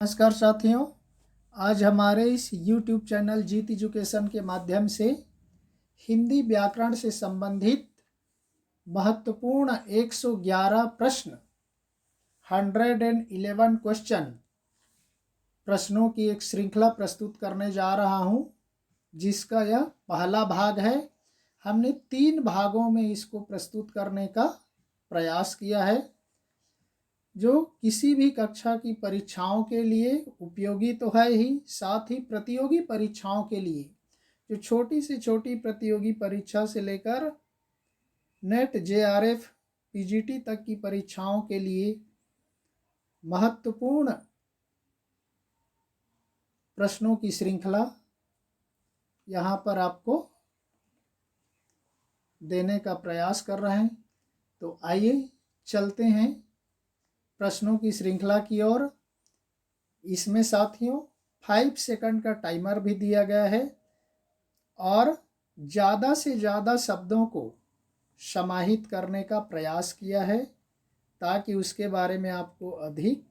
नमस्कार साथियों, आज हमारे इस YouTube चैनल जीत एजुकेशन के माध्यम से हिंदी व्याकरण से संबंधित महत्वपूर्ण 111 प्रश्न 111 क्वेश्चन प्रश्नों की एक श्रृंखला प्रस्तुत करने जा रहा हूं, जिसका यह पहला भाग है। हमने 3 भागों में इसको प्रस्तुत करने का प्रयास किया है, जो किसी भी कक्षा की परीक्षाओं के लिए उपयोगी तो है ही, साथ ही प्रतियोगी परीक्षाओं के लिए, जो छोटी से छोटी प्रतियोगी परीक्षा से लेकर नेट, जेआरएफ, पीजीटी तक की परीक्षाओं के लिए महत्वपूर्ण प्रश्नों की श्रृंखला यहाँ पर आपको देने का प्रयास कर रहे हैं। तो आइए चलते हैं प्रश्नों की श्रृंखला की ओर। इसमें साथियों 5 सेकंड का टाइमर भी दिया गया है और ज़्यादा से ज़्यादा शब्दों को समाहित करने का प्रयास किया है, ताकि उसके बारे में आपको अधिक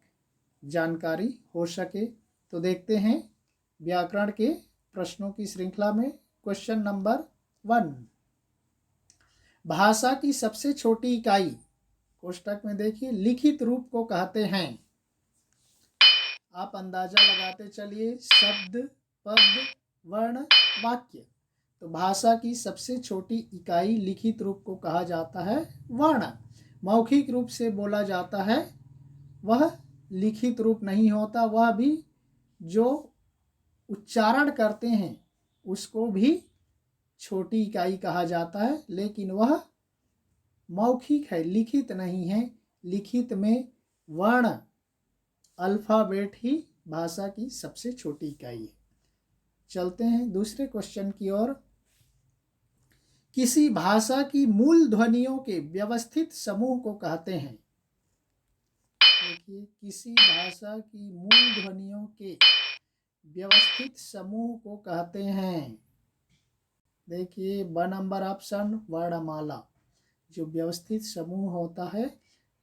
जानकारी हो सके। तो देखते हैं व्याकरण के प्रश्नों की श्रृंखला में क्वेश्चन नंबर 1। भाषा की सबसे छोटी इकाई, कोष्टक में देखिए, लिखित रूप को कहते हैं। आप अंदाजा लगाते चलिए, शब्द, पद, वर्ण, वाक्य। तो भाषा की सबसे छोटी इकाई लिखित रूप को कहा जाता है वर्ण। मौखिक रूप से बोला जाता है वह लिखित रूप नहीं होता, वह भी जो उच्चारण करते हैं उसको भी छोटी इकाई कहा जाता है, लेकिन वह मौखिक है, लिखित नहीं है। लिखित में वर्ण, अल्फ़ाबेट ही भाषा की सबसे छोटी इकाई है। चलते हैं दूसरे क्वेश्चन की ओर। किसी भाषा की मूल ध्वनियों के व्यवस्थित समूह को कहते हैं। देखिए, किसी भाषा की मूल ध्वनियों के व्यवस्थित समूह को कहते हैं। देखिए, 1 नंबर ऑप्शन, वर्णमाला। जो व्यवस्थित समूह होता है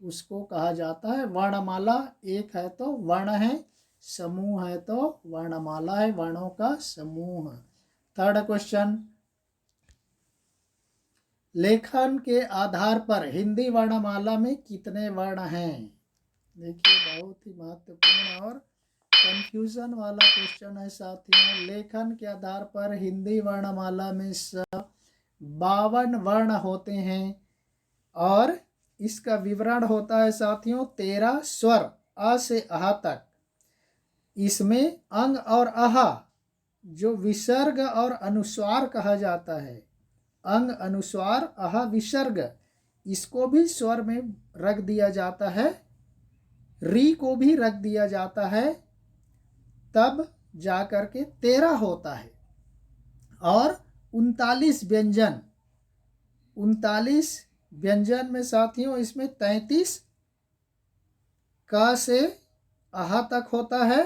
उसको कहा जाता है वर्णमाला। एक है तो वर्ण है, समूह है तो वर्णमाला है, वर्णों का समूह। थर्ड क्वेश्चन, लेखन के आधार पर हिंदी वर्णमाला में कितने वर्ण हैं? देखिए, बहुत ही महत्वपूर्ण और कंफ्यूजन वाला क्वेश्चन है साथियों। लेखन के आधार पर हिंदी वर्णमाला में 52 वर्ण होते हैं और इसका विवरण होता है साथियों 13 स्वर, अ से अह तक। इसमें अंग और आहा, जो विसर्ग और अनुस्वार कहा जाता है, अंग, अनुस्वार, आहा, विसर्ग, इसको भी स्वर में रख दिया जाता है, री को भी रख दिया जाता है, तब जाकर के 13 होता है। और 39 व्यंजन, 39 व्यंजन में साथियों इसमें 33 क से अह तक होता है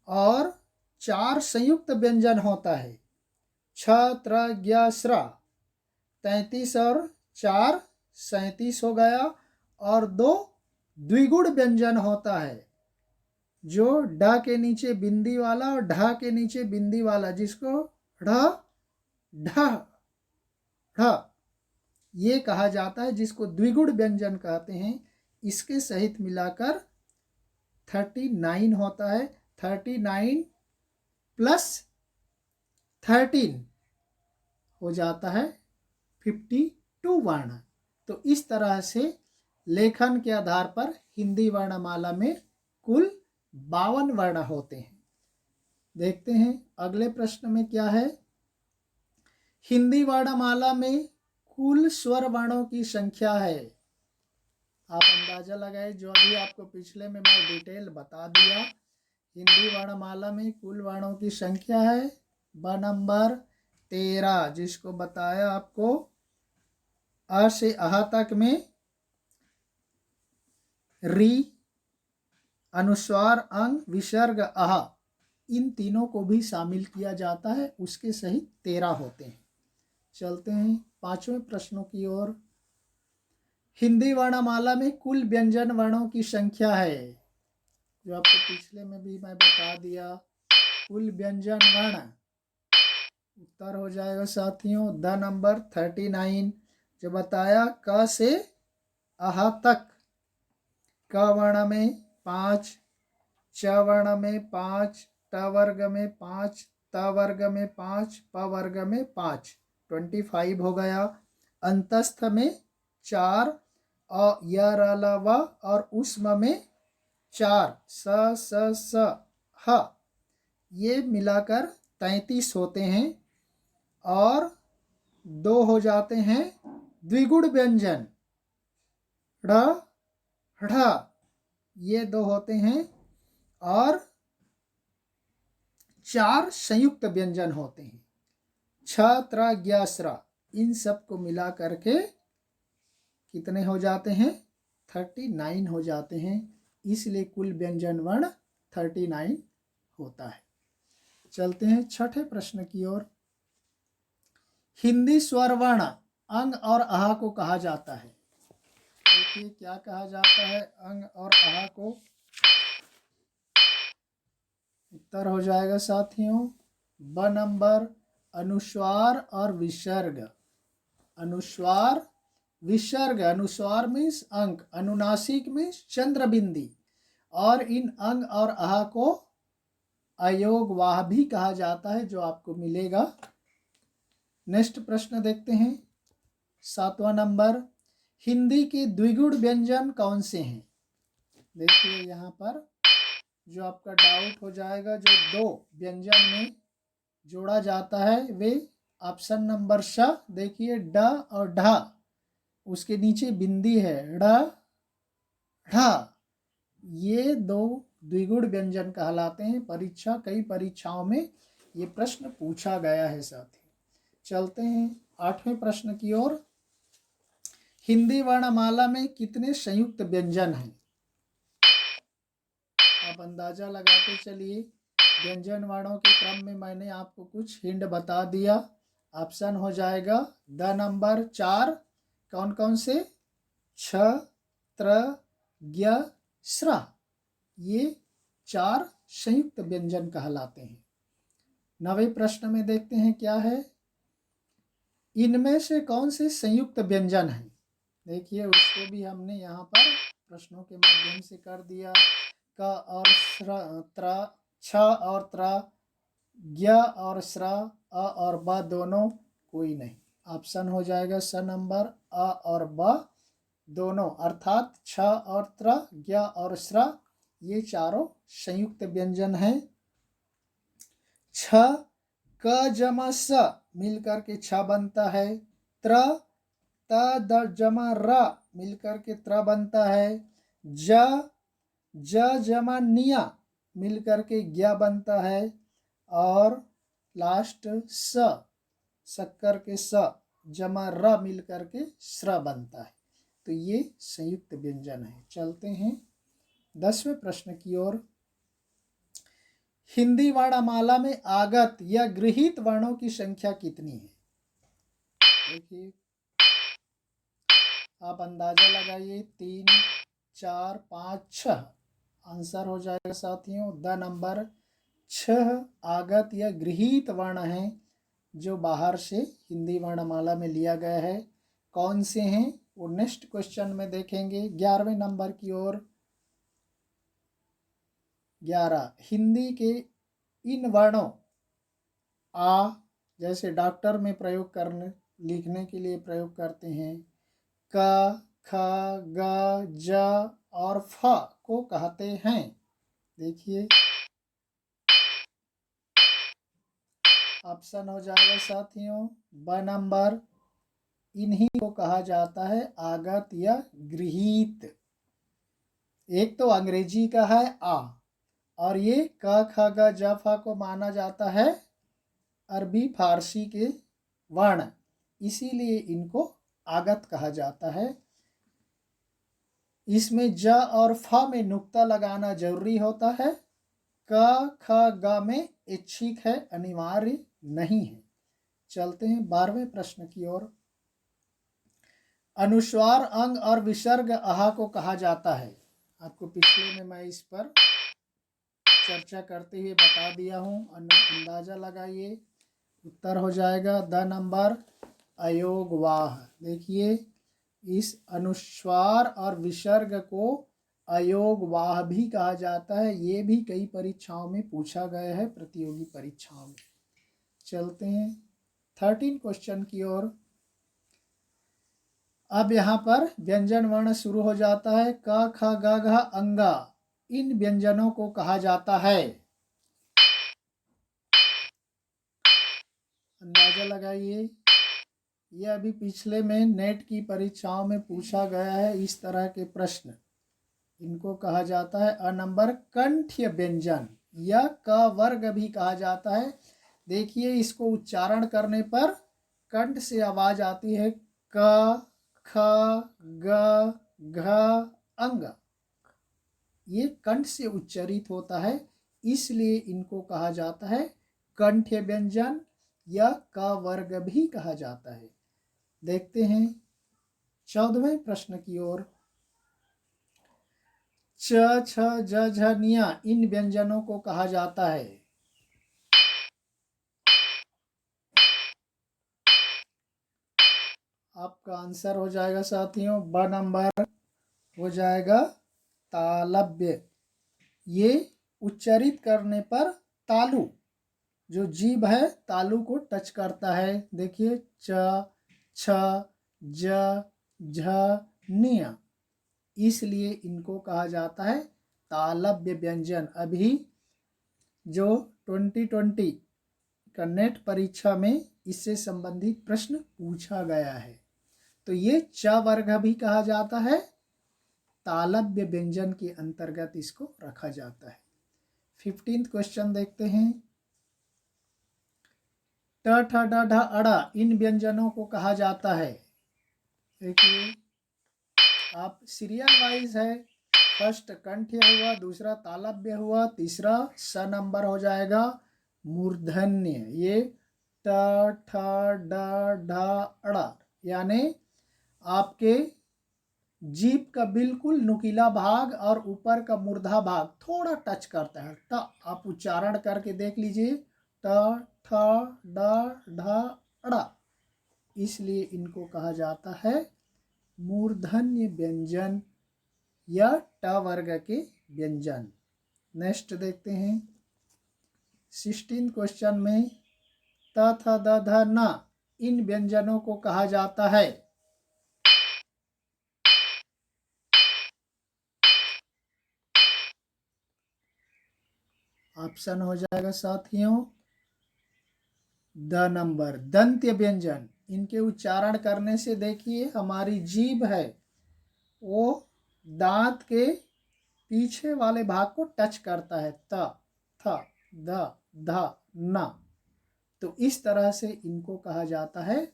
और 4 संयुक्त व्यंजन होता है, छ, त्र, ज्ञ, स्र। 33 और 4 37 हो गया। और 2 द्विगुण व्यंजन होता है, जो ड के नीचे बिंदी वाला और ढ के नीचे बिंदी वाला, जिसको ढ ढ ढ ये कहा जाता है, जिसको द्विगुण व्यंजन कहते हैं। इसके सहित मिलाकर 39 होता है। 39 प्लस 13 हो जाता है 52 वर्ण। तो इस तरह से लेखन के आधार पर हिंदी वर्णमाला में कुल 52 वर्ण होते हैं। देखते हैं अगले प्रश्न में क्या है। हिंदी वर्णमाला में कुल स्वर वर्णों की संख्या है। आप अंदाजा लगाए, जो अभी आपको पिछले में मैं डिटेल बता दिया। हिंदी वर्णमाला में कुल वर्णों की संख्या है 2 नंबर 13, जिसको बताया आपको अ से अह तक में री, अनुस्वार, अंग, विसर्ग, आह, इन तीनों को भी शामिल किया जाता है, उसके सहित 13 होते हैं। चलते हैं 5वें प्रश्नों की ओर। हिंदी वर्णमाला में कुल व्यंजन वर्णों की संख्या है। जो आपको पिछले में भी मैं बता दिया। कुल व्यंजन वर्ण, उत्तर हो जाएगा साथियों द नंबर 39, जो बताया क से अह तक। क वर्ण में 5, च वर्ण में 5, ट वर्ग में 5, त वर्ग में 5, प वर्ग में 5, 25 हो गया। अंतस्थ में 4, और य र ल व और उष्म में 4, स ह, ये मिलाकर 33 होते हैं। और 2 हो जाते हैं द्विगुण व्यंजन, ढ़ ढ़, ये 2 होते हैं। और 4 संयुक्त व्यंजन होते हैं, छ त्र ज्ञ स्र, इन सब को मिला करके कितने हो जाते हैं? 39 हो जाते हैं। इसलिए कुल व्यंजन वर्ण 39 होता है। चलते हैं छठे प्रश्न की ओर। हिंदी स्वर वर्ण अंग और आह को कहा जाता है। देखिए क्या कहा जाता है अंग और आह को। उत्तर हो जाएगा साथियों ब नंबर अनुस्वार और विसर्ग। अनुस्वार विसर्ग, अनुस्वार मीन्स अंक, अनुनासिक मीन्स चंद्र बिंदी, और इन अंग और आह को अयोग वाह भी कहा जाता है, जो आपको मिलेगा। नेक्स्ट प्रश्न देखते हैं 7वां नंबर, हिंदी के द्विगुण व्यंजन कौन से हैं? देखिए यहाँ पर जो आपका डाउट हो जाएगा, जो 2 व्यंजन में जोड़ा जाता है वे ऑप्शन नंबर श, देखिए ड और ढ, उसके नीचे बिंदी है ड़ ढ, ये 2 द्विगुण व्यंजन कहलाते हैं। कई परीक्षाओं में ये प्रश्न पूछा गया है साथी। चलते हैं 8वें प्रश्न की ओर। हिंदी वर्णमाला में कितने संयुक्त व्यंजन हैं? आप अंदाजा लगाते चलिए। व्यंजन वर्णों के क्रम में मैंने आपको कुछ हिंट बता दिया। ऑप्शन हो जाएगा द नंबर 4, कौन कौन से? छ त्र ज्ञ स्र, ये 4 संयुक्त व्यंजन कहलाते हैं। 9वें प्रश्न में देखते हैं क्या है। इनमें से कौन से संयुक्त व्यंजन हैं? देखिए उसको भी हमने यहाँ पर प्रश्नों के माध्यम से कर दिया। क और श्र त्र, छ और त्र, ज्ञ और श्र, अ और ब दोनों कोई नहीं। ऑप्शन हो जाएगा स नंबर अ और ब दोनों, अर्थात छ और त्र, ज्ञ और श्र, ये चारों संयुक्त व्यंजन हैं। छ क जमा स मिलकर के छ बनता है। त्र त द जमा र मिलकर के त्र बनता है। ज जमा निया मिलकर के ज्ञ बनता है। और लास्ट स शक्कर के स जमा र मिलकर के स्र बनता है। तो ये संयुक्त व्यंजन है। चलते हैं 10वें प्रश्न की ओर। हिंदी वर्णमाला में आगत या गृहीत वर्णों की संख्या कितनी है? देखिए आप अंदाजा लगाइए। 3, 4, 5, 6। आंसर हो जाएगा साथियों द नंबर 6 आगत या गृहीत वर्ण हैं, जो बाहर से हिंदी वर्णमाला में लिया गया है। कौन से हैं वो नेक्स्ट क्वेश्चन में देखेंगे। 11वें नंबर की ओर। 11, हिंदी के इन वर्णों आ, जैसे डॉक्टर में प्रयोग करने लिखने के लिए प्रयोग करते हैं, क ख ग ज और फ को कहते हैं। देखिए ऑप्शन हो जाएगा साथियों ब नंबर, इन्हीं को कहा जाता है आगत या गृहीत। एक तो अंग्रेजी का है आ, और ये क ख ग ज फ को माना जाता है अरबी फारसी के वर्ण, इसीलिए इनको आगत कहा जाता है। इसमें ज और फ में नुक्ता लगाना जरूरी होता है। क ख ग में ऐच्छिक है, अनिवार्य नहीं है। चलते हैं 12वें प्रश्न की ओर। अनुस्वार अंग और विसर्ग आह को कहा जाता है। आपको पिछले में मैं इस पर चर्चा करते हुए बता दिया हूँ, अंदाज़ा लगाइए। उत्तर हो जाएगा द नंबर अयोगवाह। देखिए इस अनुस्वार और विसर्ग को अयोगवाह भी कहा जाता है। ये भी कई परीक्षाओं में पूछा गया है, प्रतियोगी परीक्षाओं में। चलते हैं 13 क्वेश्चन की ओर। अब यहाँ पर व्यंजन वर्ण शुरू हो जाता है। क ख ग घ अंगा, इन व्यंजनों को कहा जाता है। अंदाजा लगाइए। यह अभी पिछले में नेट की परीक्षाओं में पूछा गया है, इस तरह के प्रश्न। इनको कहा जाता है अ नंबर कंठ्य व्यंजन या क वर्ग भी कहा जाता है। देखिए इसको उच्चारण करने पर कंठ से आवाज आती है क ख ग घ अंग। ये कंठ से उच्चारित होता है, इसलिए इनको कहा जाता है कंठ्य व्यंजन या क वर्ग भी कहा जाता है। देखते हैं 14वें प्रश्न की ओर। च छ ज झ निया, इन व्यंजनों को कहा जाता है। आपका आंसर हो जाएगा साथियों ब नंबर हो जाएगा तालव्य। ये उच्चारित करने पर तालु, जो जीभ है तालु को टच करता है। देखिए च छ ज झ निया, इसलिए इनको कहा जाता है तालव्य व्यंजन। अभी जो 2020 का नेट परीक्षा में इससे संबंधित प्रश्न पूछा गया है। तो ये च वर्ग भी कहा जाता है, तालव्य व्यंजन के अंतर्गत इसको रखा जाता है। 15th क्वेश्चन देखते हैं। ट ठ ड ढ अड़ा, इन व्यंजनों को कहा जाता है। देखिए आप सीरियल वाइज है, फर्स्ट कंठ्य हुआ, दूसरा तालव्य हुआ, तीसरा स नंबर हो जाएगा मूर्धन्य। ये ट ठ ड ढ अड़ा, यानी आपके जीभ का बिल्कुल नुकीला भाग और ऊपर का मूर्धा भाग थोड़ा टच करता है। ट आप उच्चारण करके देख लीजिए, ट ठ ड ढ अड़ा, इसलिए इनको कहा जाता है मूर्धन्य व्यंजन या ट वर्ग के व्यंजन। नेक्स्ट देखते हैं 16 क्वेश्चन में त थ द ध न, इन व्यंजनों को कहा जाता है। ऑप्शन हो जाएगा साथियों द नंबर दंत्य व्यंजन। इनके उच्चारण करने से देखिए हमारी जीभ है वो दांत के पीछे वाले भाग को टच करता है, त थ द ध न। तो इस तरह से इनको कहा जाता है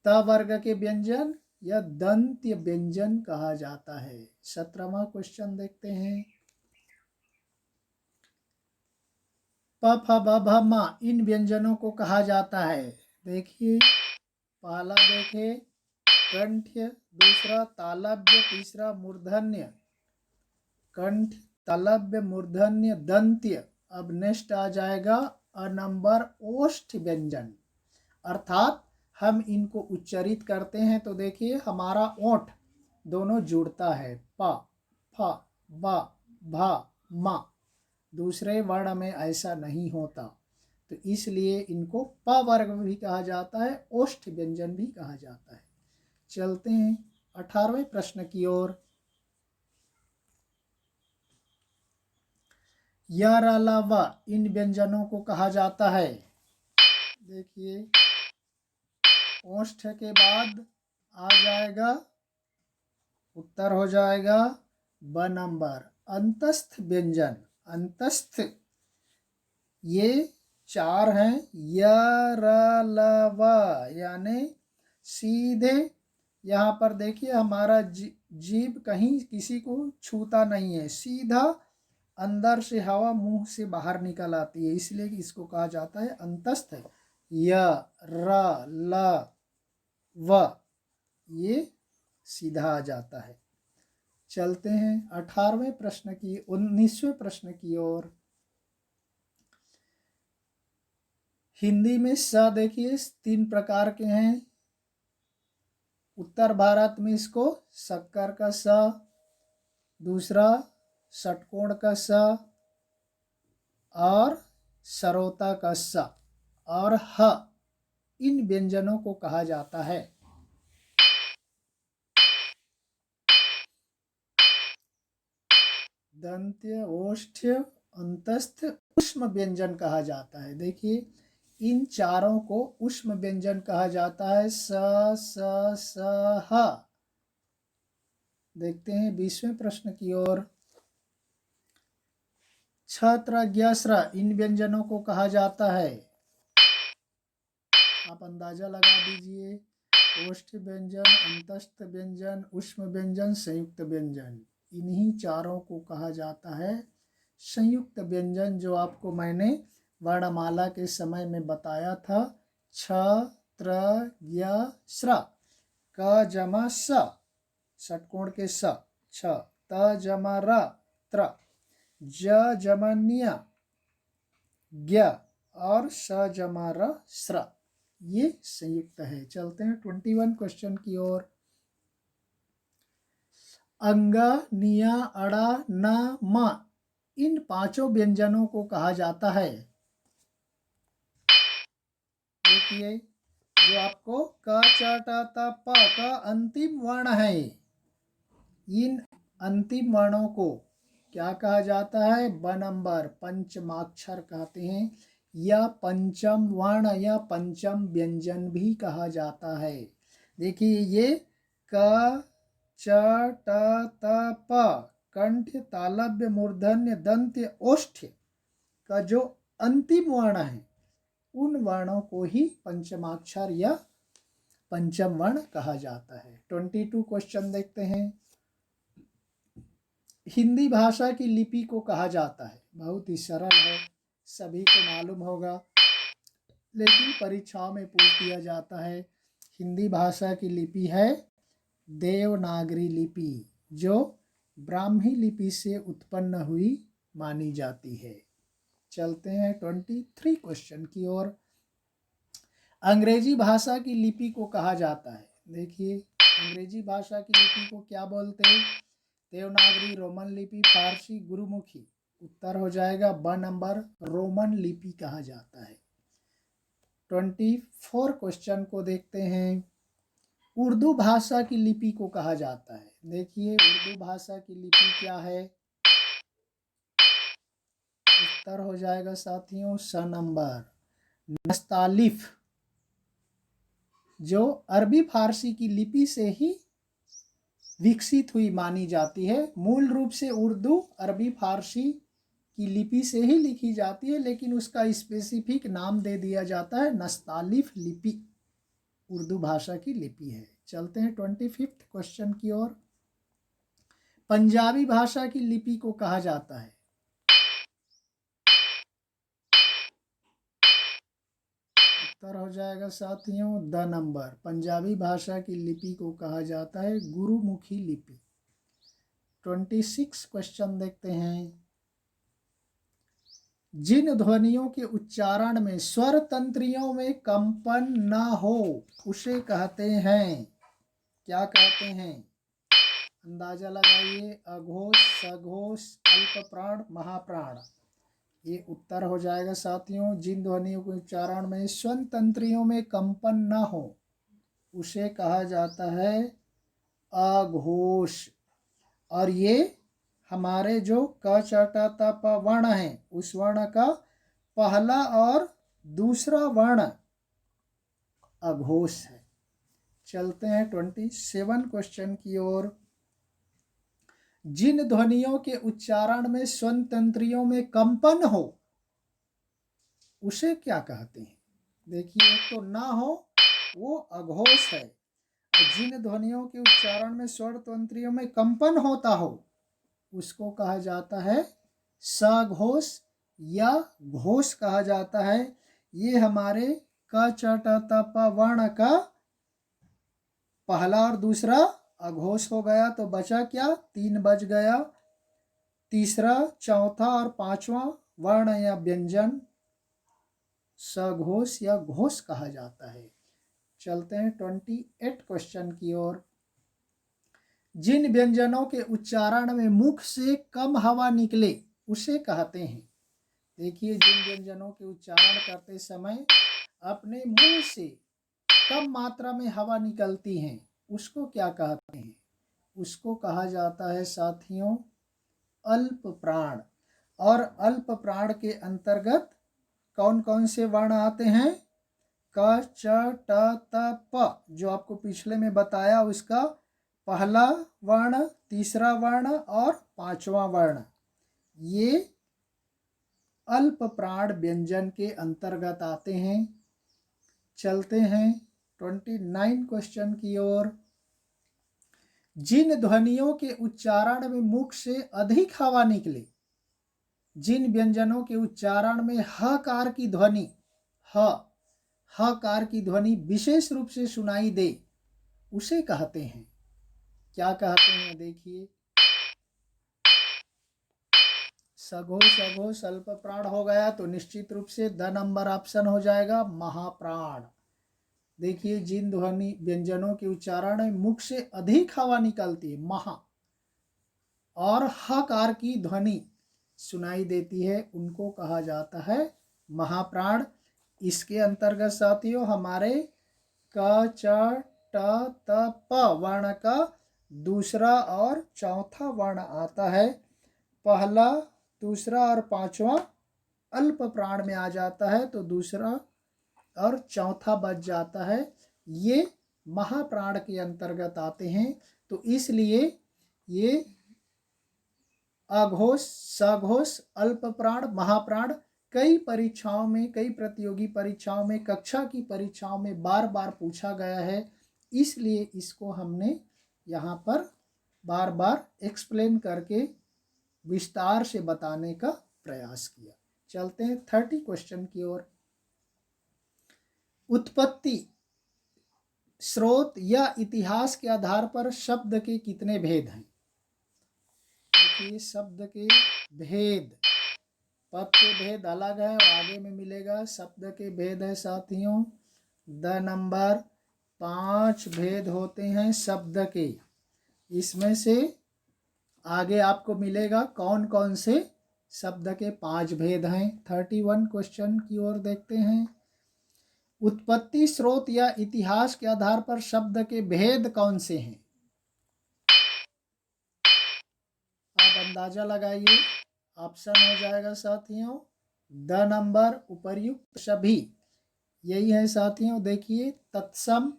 त वर्ग के व्यंजन या दंत्य व्यंजन कहा जाता है। 17वां क्वेश्चन देखते हैं। प फ ब भ म, इन व्यंजनों को कहा जाता है। देखिए पहला देखे कंठ्य, दूसरा तालव्य, तीसरा मूर्धन्य। कंठ तालव्य मूर्धन्य दंत्य। अब नेक्स्ट आ जाएगा अ नंबर ओष्ठ व्यंजन, अर्थात हम इनको उच्चारित करते हैं तो देखिए हमारा ओठ दोनों जुड़ता है, प फ ब भ म। दूसरे वर्ण में ऐसा नहीं होता, तो इसलिए इनको प वर्ग भी कहा जाता है, ओष्ठ व्यंजन भी कहा जाता है। चलते हैं 18वें प्रश्न की ओर। य र ल व, इन व्यंजनों को कहा जाता है। देखिए ओष्ठ के बाद आ जाएगा, उत्तर हो जाएगा ब नंबर अंतस्थ व्यंजन। अंतस्थ ये 4 हैं, य र ल व, यानी सीधे यहाँ पर देखिए हमारा जीभ कहीं किसी को छूता नहीं है, सीधा अंदर से हवा मुंह से बाहर निकल आती है, इसलिए इसको कहा जाता है अंतस्थ। य र ल व, ये सीधा आ जाता है। चलते हैं 18वें प्रश्न की 19वें प्रश्न की ओर। हिंदी में स देखिए 3 प्रकार के हैं। उत्तर भारत में इसको शक्कर का स, दूसरा षटकोण का स और सरोता का स और ह, इन व्यंजनों को कहा जाता है। दंत्य, ओष्ठ्य, अंतस्थ, ऊष्म व्यंजन कहा जाता है। देखिए इन चारों को ऊष्म व्यंजन कहा जाता है। स स स ह। देखते हैं 20वें प्रश्न की ओर। छ त्र ज्ञ स्र इन व्यंजनों को कहा जाता है। आप अंदाजा लगा दीजिए। ओष्ठ व्यंजन, अंतस्थ व्यंजन, ऊष्म व्यंजन, संयुक्त व्यंजन, इन्हीं चारों को कहा जाता है संयुक्त व्यंजन, जो आपको मैंने वर्णमाला के समय में बताया था। छ त्र ज्ञ स्र, क जमा स, षटकोण के स, छ, त जमा र, त्र, ज जमा न्य, ज्ञ और स जमा र, स्र, ये संयुक्त है। चलते हैं 21 क्वेश्चन की ओर। अंग, निया, अड़ा, न, म, इन पांचों व्यंजनों को कहा जाता है। देखिए जो आपको क च ट त प का अंतिम वर्ण है, इन अंतिम वर्णों को क्या कहा जाता है? ब नंबर पंचमाक्षर कहते हैं, या पंचम वर्ण या पंचम व्यंजन भी कहा जाता है। देखिए ये क च ट त प कंठ, तालव्य, मूर्धन्य, दंत्य, ओष्ठ्य का जो अंतिम वर्ण है, उन वर्णों को ही पंचमाक्षर या पंचम वर्ण कहा जाता है। 22 क्वेश्चन देखते हैं। हिंदी भाषा की लिपि को कहा जाता है। बहुत ही सरल है, सभी को मालूम होगा, लेकिन परीक्षाओं में पूछ दिया जाता है। हिंदी भाषा की लिपि है देवनागरी लिपि, जो ब्राह्मी लिपि से उत्पन्न हुई मानी जाती है। चलते हैं 23 क्वेश्चन की ओर। अंग्रेजी भाषा की लिपि को कहा जाता है। देखिए अंग्रेजी भाषा की लिपि को क्या बोलते हैं? देवनागरी, रोमन लिपि, फारसी, गुरुमुखी। उत्तर हो जाएगा ब नंबर, रोमन लिपि कहा जाता है। 24 क्वेश्चन को देखते हैं। उर्दू भाषा की लिपि को कहा जाता है। देखिए उर्दू भाषा की लिपि क्या है? उत्तर हो जाएगा साथियों स नंबर, नस्तालिफ, जो अरबी फारसी की लिपि से ही विकसित हुई मानी जाती है। मूल रूप से उर्दू अरबी फारसी की लिपि से ही लिखी जाती है, लेकिन उसका स्पेसिफिक नाम दे दिया जाता है नस्तालिफ लिपि, उर्दू भाषा की लिपि है। चलते हैं 25 क्वेश्चन की ओर। पंजाबी भाषा की लिपि को कहा जाता है। उत्तर हो जाएगा साथियों द नंबर, पंजाबी भाषा की लिपि को कहा जाता है गुरुमुखी लिपि। 26 क्वेश्चन देखते हैं। जिन ध्वनियों के उच्चारण में स्वर तंत्रियों में कंपन न हो, उसे कहते हैं, क्या कहते हैं? अंदाजा लगाइए। अघोष, सघोष, अल्प प्राण, महाप्राण। ये उत्तर हो जाएगा साथियों। जिन ध्वनियों के उच्चारण में स्वर तंत्रियों में कंपन न हो, उसे कहा जाता है अघोष। और ये हमारे जो क च ट त प वर्ण है, उस वर्ण का पहला और दूसरा वर्ण अघोष है। चलते हैं 27 क्वेश्चन की ओर। जिन ध्वनियों के उच्चारण में स्वर तंत्रियों में कंपन हो, उसे क्या कहते हैं? देखिए एक तो ना हो, वो अघोष है, और जिन ध्वनियों के उच्चारण में स्वर तंत्रियों में कंपन होता हो, उसको कहा जाता है सघोष या घोष कहा जाता है। ये हमारे क च ट त प वर्ण का पहला और दूसरा अघोष हो गया, तो बचा क्या? 3 बच गया। तीसरा, चौथा और पांचवा वर्ण या व्यंजन सघोष या घोष कहा जाता है। चलते हैं 28 क्वेश्चन की ओर। जिन व्यंजनों के उच्चारण में मुख से कम हवा निकले उसे कहते हैं। देखिए, जिन व्यंजनों के उच्चारण करते समय अपने मुंह से कम मात्रा में हवा निकलती है उसको क्या कहते हैं? उसको कहा जाता है साथियों अल्प प्राण। और अल्प प्राण के अंतर्गत कौन कौन से वर्ण आते हैं? क, च, ट, त, प, जो आपको पिछले में बताया उसका पहला वर्ण, तीसरा वर्ण और पांचवा वर्ण, ये अल्प प्राण व्यंजन के अंतर्गत आते हैं। चलते हैं 29 क्वेश्चन की ओर। जिन ध्वनियों के उच्चारण में मुख से अधिक हवा निकले, जिन व्यंजनों के उच्चारण में हकार की ध्वनि हकार की ध्वनि विशेष रूप से सुनाई दे उसे कहते हैं। क्या कहते हैं? देखिए, सघोष अघोष अल्प प्राण हो गया तो निश्चित रूप से द नंबर ऑप्शन हो जाएगा महाप्राण। देखिए, जिन ध्वनि व्यंजनों के उच्चारण में मुख से अधिक हवा निकलती है महा और हकार की ध्वनि सुनाई देती है उनको कहा जाता है महाप्राण। इसके अंतर्गत साथियों हमारे क, च, ट, त, प वर्ण का दूसरा और चौथा वर्ण आता है। पहला, दूसरा और पांचवा अल्प प्राण में आ जाता है तो दूसरा और चौथा बच जाता है, ये महाप्राण के अंतर्गत आते हैं। तो इसलिए ये अघोष, सघोष, अल्प प्राण, महाप्राण कई परीक्षाओं में, कई प्रतियोगी परीक्षाओं में, कक्षा की परीक्षाओं में बार बार पूछा गया है, इसलिए इसको हमने यहाँ पर बार बार एक्सप्लेन करके विस्तार से बताने का प्रयास किया। चलते हैं 30 क्वेश्चन की ओर। उत्पत्ति, स्रोत या इतिहास के आधार पर शब्द के कितने भेद हैं? देखिए, शब्द के भेद, पद के भेद अलग है और आगे में मिलेगा। शब्द के भेद है साथियों द नंबर 5 भेद होते हैं शब्द के। इसमें से आगे आपको मिलेगा कौन कौन से शब्द के 5 भेद हैं। 31 क्वेश्चन की ओर देखते हैं। उत्पत्ति, स्रोत या इतिहास के आधार पर शब्द के भेद कौन से हैं? आप अंदाजा लगाइए, ऑप्शन हो जाएगा साथियों द नंबर उपर्युक्त सभी। यही है साथियों, देखिए, तत्सम,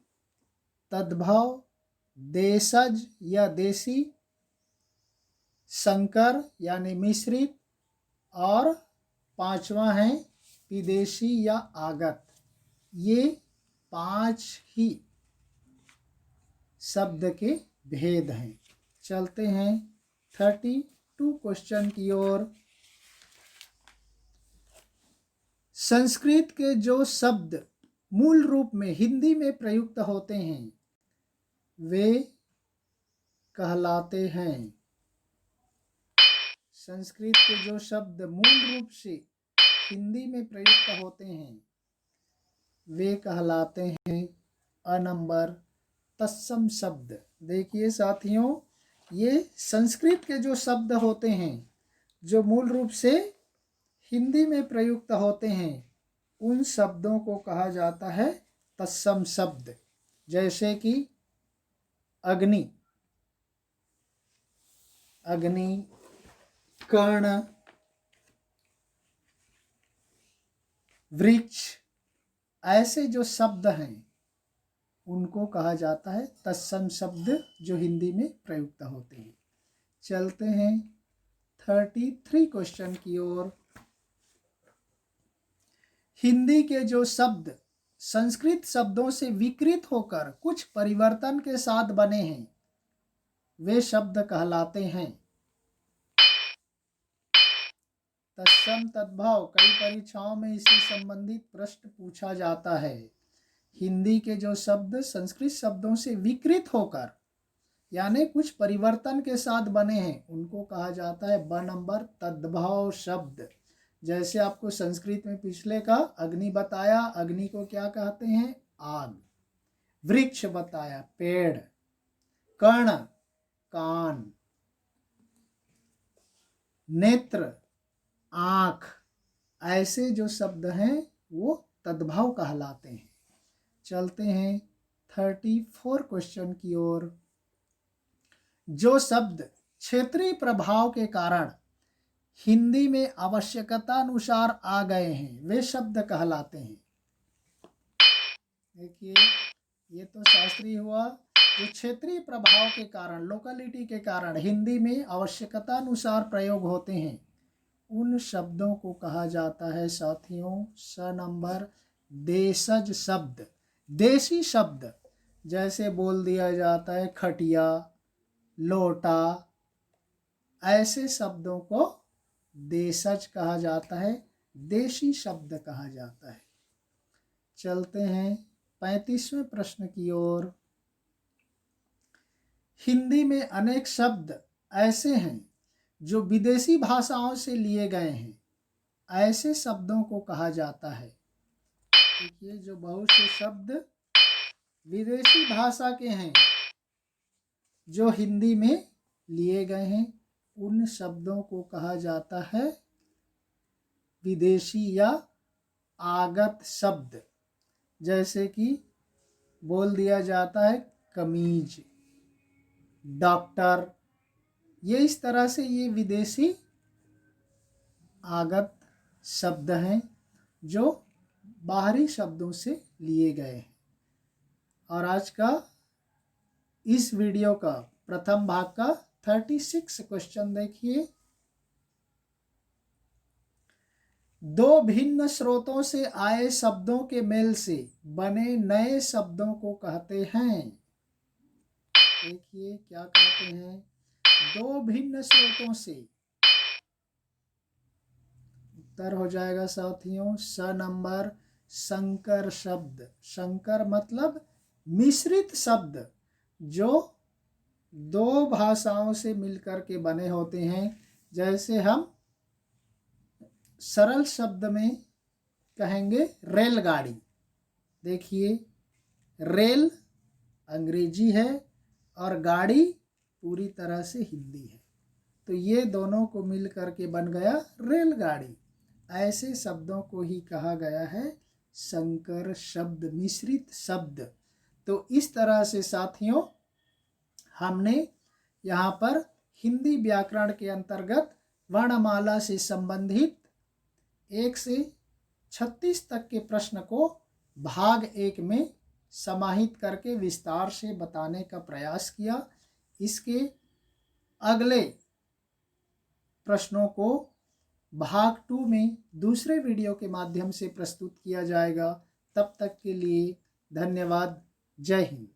तद्भव, देशज या देसी, संकर यानी मिश्रित, और पांचवा है विदेशी या आगत। ये 5 ही शब्द के भेद हैं। चलते हैं 32 क्वेश्चन की ओर। संस्कृत के जो शब्द मूल रूप में हिंदी में प्रयुक्त होते हैं वे कहलाते हैं। संस्कृत के जो शब्द मूल रूप से हिंदी में प्रयुक्त होते हैं वे कहलाते हैं अ नंबर तत्सम शब्द। देखिए साथियों, ये संस्कृत के जो शब्द होते हैं जो मूल रूप से हिंदी में प्रयुक्त होते हैं उन शब्दों को कहा जाता है तत्सम शब्द। जैसे कि अग्नि, अग्नि, कर्ण, वृक्ष, ऐसे जो शब्द हैं उनको कहा जाता है तत्सम शब्द जो हिंदी में प्रयुक्त होते हैं। चलते हैं 33 क्वेश्चन की ओर। हिंदी के जो शब्द संस्कृत शब्दों से विकृत होकर कुछ परिवर्तन के साथ बने हैं वे शब्द कहलाते हैं तत्सम, तद्भव। कई परीक्षाओं में इससे संबंधित प्रश्न पूछा जाता है। हिंदी के जो शब्द संस्कृत शब्दों से विकृत होकर यानी कुछ परिवर्तन के साथ बने हैं उनको कहा जाता है ब नंबर तद्भव शब्द। जैसे आपको संस्कृत में पिछले का अग्नि बताया, अग्नि को क्या कहते हैं? आग। वृक्ष बताया, पेड़। कर्ण, कान। नेत्र, आँख। ऐसे जो शब्द हैं वो तद्भव कहलाते हैं। चलते हैं 34 क्वेश्चन की ओर। जो शब्द क्षेत्रीय प्रभाव के कारण हिंदी में आवश्यकता अनुसार आ गए हैं वे शब्द कहलाते हैं। देखिए, ये तो शास्त्रीय हुआ। जो क्षेत्रीय प्रभाव के कारण, लोकलिटी के कारण हिंदी में आवश्यकता अनुसार प्रयोग होते हैं, उन शब्दों को कहा जाता है साथियों, स नंबर देशज शब्द। देशी शब्द जैसे बोल दिया जाता है खटिया, लोटा, ऐसे शब्दों को देशज कहा जाता है, देशी शब्द कहा जाता है। चलते हैं 35वें प्रश्न की ओर। हिंदी में अनेक शब्द ऐसे हैं जो विदेशी भाषाओं से लिए गए हैं, ऐसे शब्दों को कहा जाता है। देखिए, जो बहुत से शब्द विदेशी भाषा के हैं जो हिंदी में लिए गए हैं, उन शब्दों को कहा जाता है विदेशी या आगत शब्द। जैसे कि बोल दिया जाता है कमीज, डॉक्टर, ये इस तरह से ये विदेशी आगत शब्द हैं जो बाहरी शब्दों से लिए गए हैं। और आज का इस वीडियो का प्रथम भाग का 36 क्वेश्चन देखिए। दो भिन्न स्रोतों से आए शब्दों के मेल से बने नए शब्दों को कहते हैं। देखिए क्या कहते हैं? दो भिन्न स्रोतों से। उत्तर हो जाएगा साथियों स नंबर संकर शब्द। संकर मतलब मिश्रित शब्द जो दो भाषाओं से मिलकर के बने होते हैं। जैसे हम सरल शब्द में कहेंगे रेलगाड़ी। देखिए, रेल अंग्रेजी है और गाड़ी पूरी तरह से हिंदी है, तो ये दोनों को मिल करके बन गया रेलगाड़ी। ऐसे शब्दों को ही कहा गया है संकर शब्द, मिश्रित शब्द। तो इस तरह से साथियों हमने यहाँ पर हिंदी व्याकरण के अंतर्गत वर्णमाला से संबंधित 1 से 36 तक के प्रश्न को भाग 1 में समाहित करके विस्तार से बताने का प्रयास किया। इसके अगले प्रश्नों को भाग 2 में दूसरे वीडियो के माध्यम से प्रस्तुत किया जाएगा। तब तक के लिए धन्यवाद। जय हिंद।